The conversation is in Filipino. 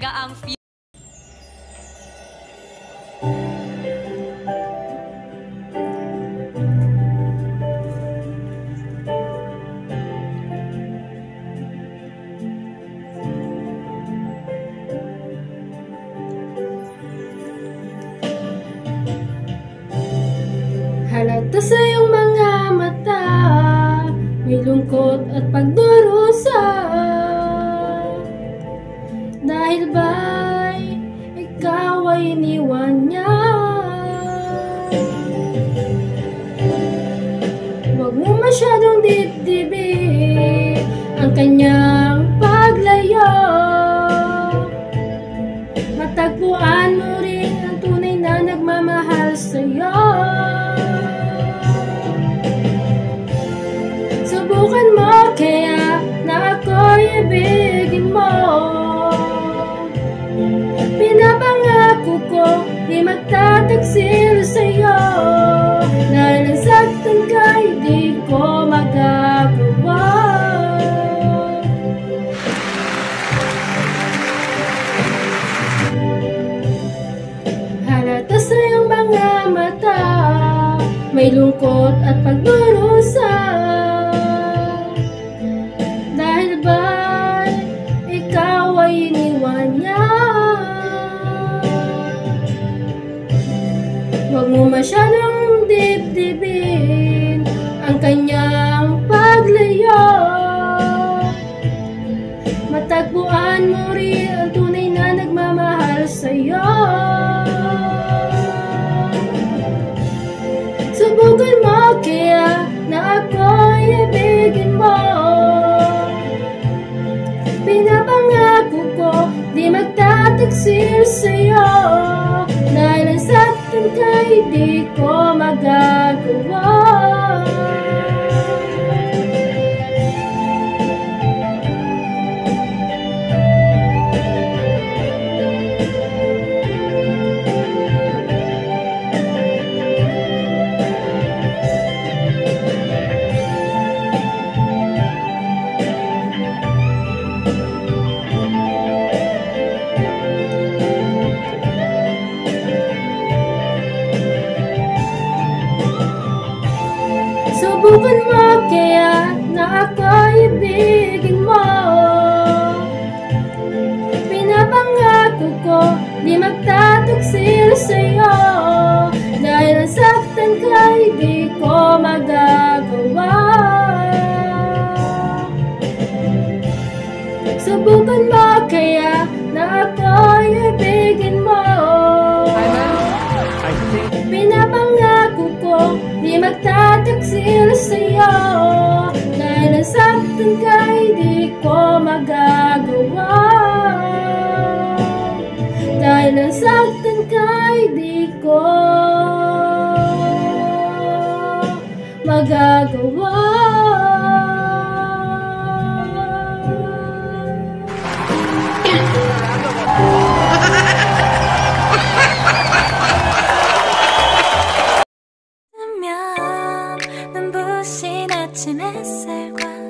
talaga ang halata sa iyong mga mata, may lungkot at pagdurusa. Dahil ba'y ikaw ay iniwan niya? Huwag mo masyadong dibdibin ang kanyang paglayo. Matagpuan mo rin ang tunay na nagmamahal sa'yo. Subukan mo kaya na ako'y ibigin mo. Pinapangako ko di magtataksil sa'yo. Dahil nasaktan ka'y di ko magagawa. Halata sa iyong mga mata, may lungkot at pagdurusa. Dahil ba'y ikaw ay iniwan niya? Huwag mo masyadong dibdibin ang kanyang paglayo. Matagpuan mo rin ang tunay na nagmamahal sa'yo. Subukan mo kaya na ako'y ibigin mo. Pinapangako ko di magtataksil sa'yo. Dahil ang saktan ka'y di ko magagawa. Subukan mo kaya na ako'y ibigin mo. Pinapangako ko di magtataksil sa'yo. Dahil ang saktan ka'y di ko magagawa. Subukan mo kaya na ako'y ibigin mo. Pinapangako ko di magtataksil sa'yo. Dahil ang saktan ka'y di ko magagawa. Dahil ang saktan ka'y di ko magagawa. 눈부신 아침 햇살과